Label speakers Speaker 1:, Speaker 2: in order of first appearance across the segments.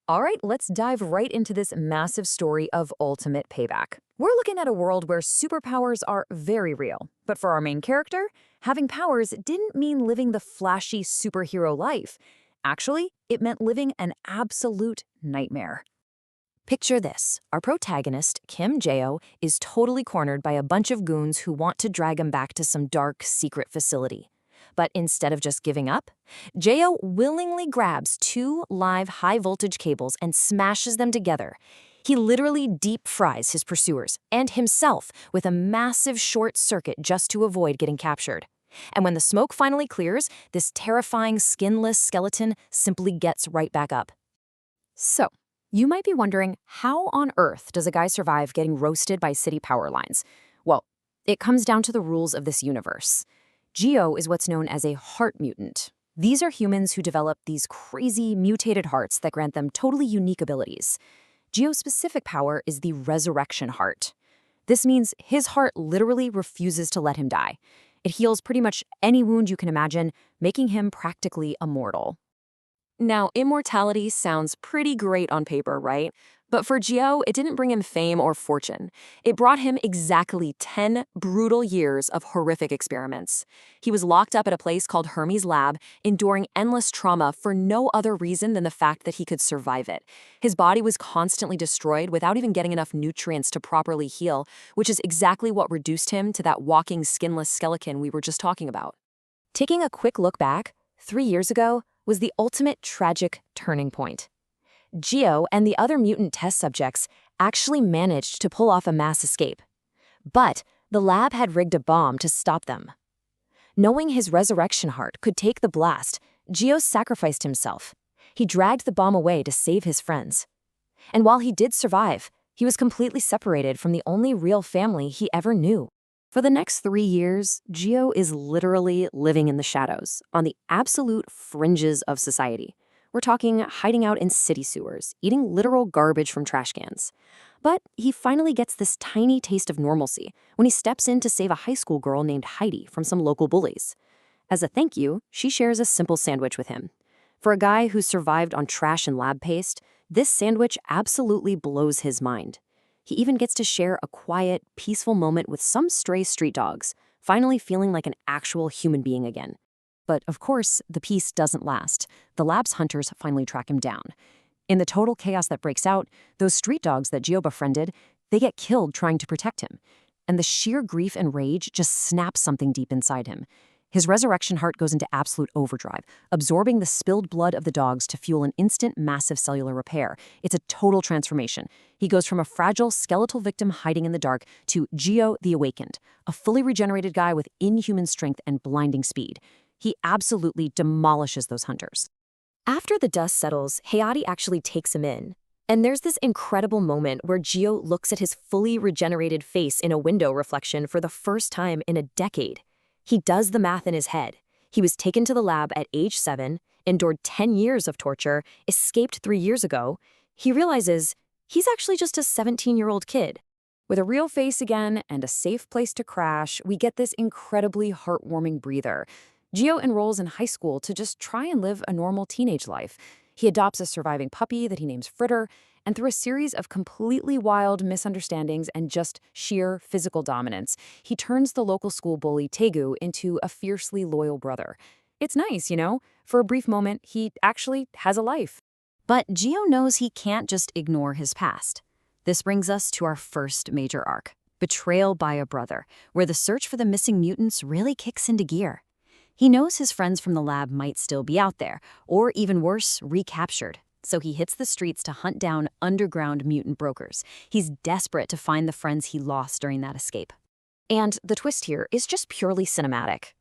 Speaker 1: All right, let's dive right into this massive story of ultimate payback. We're looking at a world where superpowers are very real. But for our main character, having powers didn't mean living the flashy superhero life. Actually, it meant living an absolute nightmare. Picture this. Our protagonist, Kim Jae-ho, is totally cornered by a bunch of goons who want to drag him back to some dark, secret facility. But instead of just giving up, Jae-ho willingly grabs two live high-voltage cables and smashes them together. He literally deep fries his pursuers and himself with a massive short circuit just to avoid getting captured. And when the smoke finally clears, this terrifying skinless skeleton simply gets right back up. So, you might be wondering, how on earth does a guy survive getting roasted by city power lines? Well, it comes down to the rules of this universe. Geo is what's known as a heart mutant. These are humans who develop these crazy mutated hearts that grant them totally unique abilities. Geo's specific power is the resurrection heart. This means his heart literally refuses to let him die. It heals pretty much any wound you can imagine, making him practically immortal. Now, immortality sounds pretty great on paper, right? But for Geo, it didn't bring him fame or fortune. It brought him exactly 10 brutal years of horrific experiments. He was locked up at a place called Hermes Lab, enduring endless trauma for no other reason than the fact that he could survive it. His body was constantly destroyed without even getting enough nutrients to properly heal, which is exactly what reduced him to that walking skinless skeleton we were just talking about. Taking a quick look back, 3 years ago was the ultimate tragic turning point. Geo and the other mutant test subjects actually managed to pull off a mass escape. But the lab had rigged a bomb to stop them. Knowing his resurrection heart could take the blast, Geo sacrificed himself. He dragged the bomb away to save his friends. And while he did survive, he was completely separated from the only real family he ever knew. For the next 3 years, Geo is literally living in the shadows, on the absolute fringes of society. We're talking hiding out in city sewers, eating literal garbage from trash cans. But he finally gets this tiny taste of normalcy when he steps in to save a high school girl named Heidi from some local bullies. As a thank you, she shares a simple sandwich with him. For a guy who survived on trash and lab paste, this sandwich absolutely blows his mind. He even gets to share a quiet, peaceful moment with some stray street dogs, finally feeling like an actual human being again. But of course, the peace doesn't last. The lab's hunters finally track him down. In the total chaos that breaks out, those street dogs that Geo befriended, they get killed trying to protect him. And the sheer grief and rage just snaps something deep inside him. His resurrection heart goes into absolute overdrive, absorbing the spilled blood of the dogs to fuel an instant massive cellular repair. It's a total transformation. He goes from a fragile skeletal victim hiding in the dark to Geo the Awakened, a fully regenerated guy with inhuman strength and blinding speed. He absolutely demolishes those hunters. After the dust settles, Hayati actually takes him in. And there's this incredible moment where Geo looks at his fully regenerated face in a window reflection for the first time in a decade. He does the math in his head. He was taken to the lab at age 7, endured 10 years of torture, escaped 3 years ago. He realizes he's actually just a 17-year-old kid. With a real face again and a safe place to crash, we get this incredibly heartwarming breather. Geo enrolls in high school to just try and live a normal teenage life. He adopts a surviving puppy that he names Fritter, and through a series of completely wild misunderstandings and just sheer physical dominance, he turns the local school bully Taegu into a fiercely loyal brother. It's nice, you know? For a brief moment, he actually has a life. But Geo knows he can't just ignore his past. This brings us to our first major arc, Betrayal by a Brother, where the search for the missing mutants really kicks into gear. He knows his friends from the lab might still be out there, or even worse, recaptured. So he hits the streets to hunt down underground mutant brokers. He's desperate to find the friends he lost during that escape. And the twist here is just purely cinematic.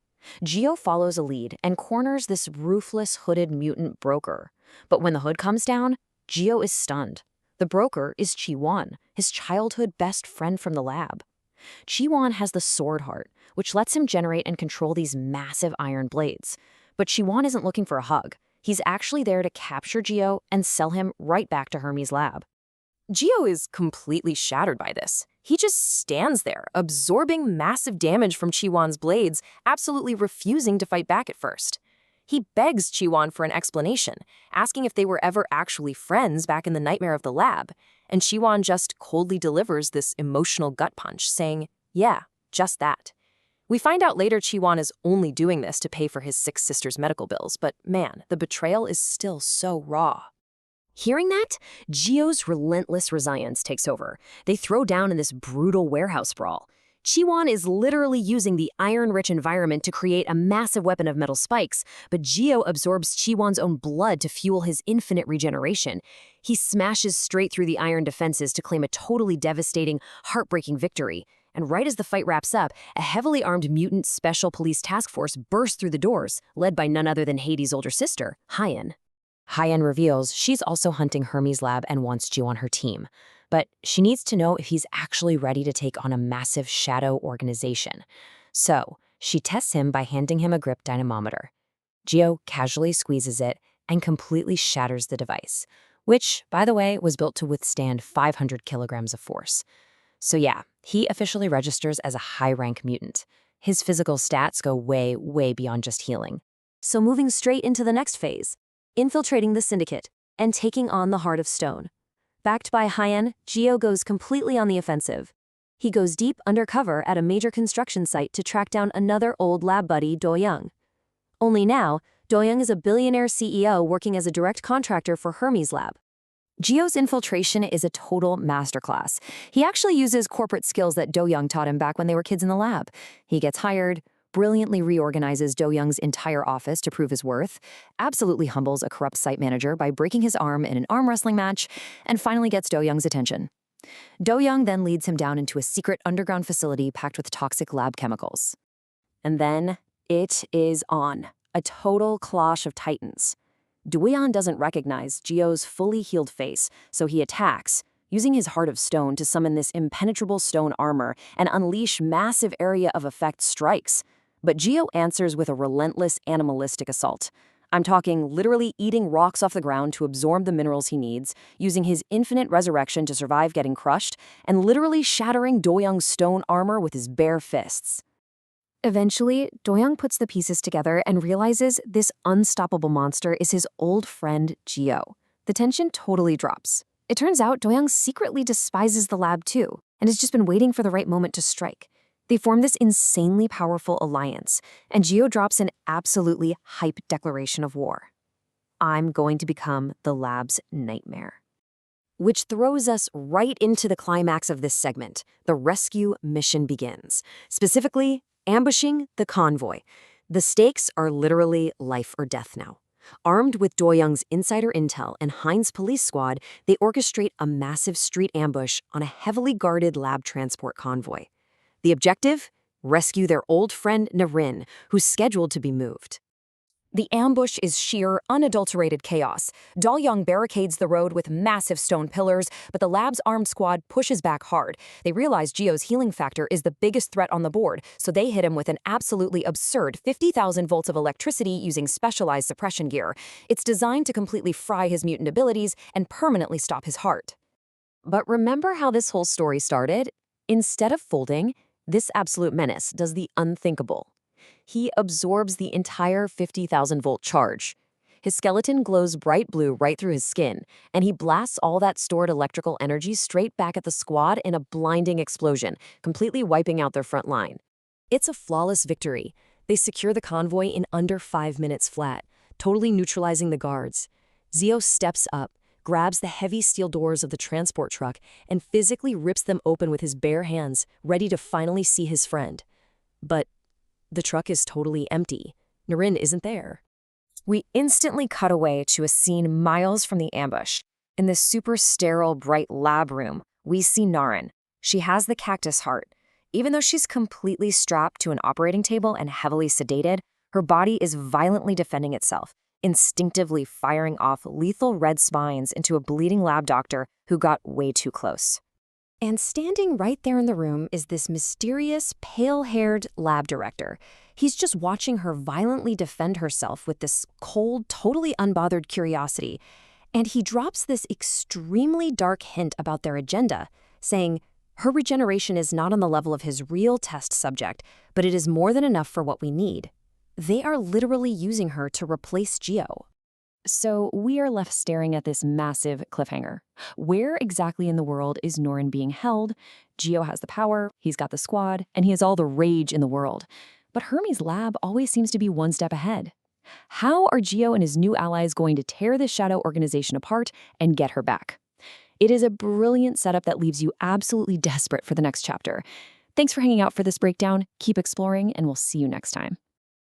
Speaker 1: Geo follows a lead and corners this ruthless hooded mutant broker. But when the hood comes down, Geo is stunned. The broker is Chi-won, his childhood best friend from the lab. Chi-won has the sword heart, which lets him generate and control these massive iron blades. But Chi-won isn't looking for a hug. He's actually there to capture Geo and sell him right back to Hermes' lab. Geo is completely shattered by this. He just stands there, absorbing massive damage from Chi-won's blades, absolutely refusing to fight back at first.
Speaker 2: He begs Chiwon for an explanation, asking if they were ever actually friends back in the nightmare of the lab, and Chiwon just coldly delivers this emotional gut punch, saying, yeah, just that. We find out later Chiwon is only doing this to pay for his 6 sisters' medical bills, but man, the betrayal is still so raw. Hearing that, Gio's relentless resilience takes over. They throw down in this brutal warehouse brawl. Chiwon is literally using the iron-rich environment to create a massive weapon of metal spikes, but Gio absorbs Chiwon's own blood to fuel his infinite regeneration. He smashes straight through the iron defenses to claim a totally devastating, heartbreaking victory. And right as the fight wraps up, a heavily armed mutant special police task force bursts through the doors, led by none other than Hades' older sister, Hyen. Hyen reveals she's also hunting Hermes' lab and wants Gio on her team. But she needs to know if he's actually ready to take on a massive shadow organization. So she tests him by handing him a grip dynamometer. Gio casually squeezes it and completely shatters the device, which, by the way, was built to withstand 500 kilograms of force. So yeah, he officially registers as a high-rank mutant. His physical stats go way, way beyond just healing. So moving straight into the next phase, infiltrating the syndicate and taking on the Heart of Stone. Backed by Hyen, Gio goes completely on the offensive. He goes deep undercover at a major construction site to track down another old lab buddy, Do-young. Only now, Do-young is a billionaire CEO working as a direct contractor for Hermes' lab. Gio's infiltration is a total masterclass. He actually uses corporate skills that Do-young taught him back when they were kids in the lab. He gets hired, brilliantly reorganizes Do-young's entire office to prove his worth, absolutely humbles a corrupt site manager by breaking his arm in an arm wrestling match, and finally gets Do-young's attention. Do-young then leads him down into a secret underground facility packed with toxic lab chemicals. And then it is on. A total clash of titans. Do-young doesn't recognize Gio's fully healed face, so he attacks, using his Heart of Stone to summon this impenetrable stone armor and unleash massive area of effect strikes. But Gio answers with a relentless animalistic assault. I'm talking literally eating rocks off the ground to absorb the minerals he needs, using his infinite resurrection to survive getting crushed, and literally shattering Do-young's stone armor with his bare fists. Eventually, Do-young puts the pieces together and realizes this unstoppable monster is his old friend Gio. The tension totally drops. It turns out Do-young secretly despises the lab too, and has just been waiting for the right moment to strike. They form this insanely powerful alliance, and Gio drops an absolutely hype declaration of war. I'm going to become the lab's nightmare. Which throws us right into the climax of this segment. The rescue mission begins. Specifically, ambushing the convoy. The stakes are literally life or death now. Armed with Do-young's insider intel and Hyen's police squad, they orchestrate a massive street ambush on a heavily guarded lab transport convoy. The objective? Rescue their old friend Narin, who's scheduled to be moved. The ambush is sheer, unadulterated chaos. Do-young barricades the road with massive stone pillars, but the lab's armed squad pushes back hard. They realize Gio's healing factor is the biggest threat on the board, so they hit him with an absolutely absurd 50,000 volts of electricity using specialized suppression gear. It's designed to completely fry his mutant abilities and permanently stop his heart. But remember how this whole story started? Instead of folding, this absolute menace does the unthinkable. He absorbs the entire 50,000-volt charge. His skeleton glows bright blue right through his skin, and he blasts all that stored electrical energy straight back at the squad in a blinding explosion, completely wiping out their front line. It's a flawless victory. They secure the convoy in under 5 minutes flat, totally neutralizing the guards. Gio steps up, grabs the heavy steel doors of the transport truck, and physically rips them open with his bare hands, ready to finally see his friend. But the truck is totally empty. Narin isn't there. We instantly cut away to a scene miles from the ambush. In the super sterile, bright lab room, we see Narin. She has the cactus heart. Even though she's completely strapped to an operating table and heavily sedated, her body is violently defending itself, instinctively firing off lethal red spines into a bleeding lab doctor who got way too close. And standing right there in the room is this mysterious, pale-haired lab director. He's just watching her violently defend herself with this cold, totally unbothered curiosity. And he drops this extremely dark hint about their agenda, saying, her regeneration is not on the level of his real test subject, but it is more than enough for what we need. They are literally using her to replace Geo.
Speaker 1: So we are left staring at this massive cliffhanger. Where exactly in the world is Norin being held? Geo has the power, he's got the squad, and he has all the rage in the world. But Hermes' lab always seems to be one step ahead. How are Geo and his new allies going to tear this shadow organization apart and get her back? It is a brilliant setup that leaves you absolutely desperate for the next chapter. Thanks for hanging out for this breakdown. Keep exploring, and we'll see you next time.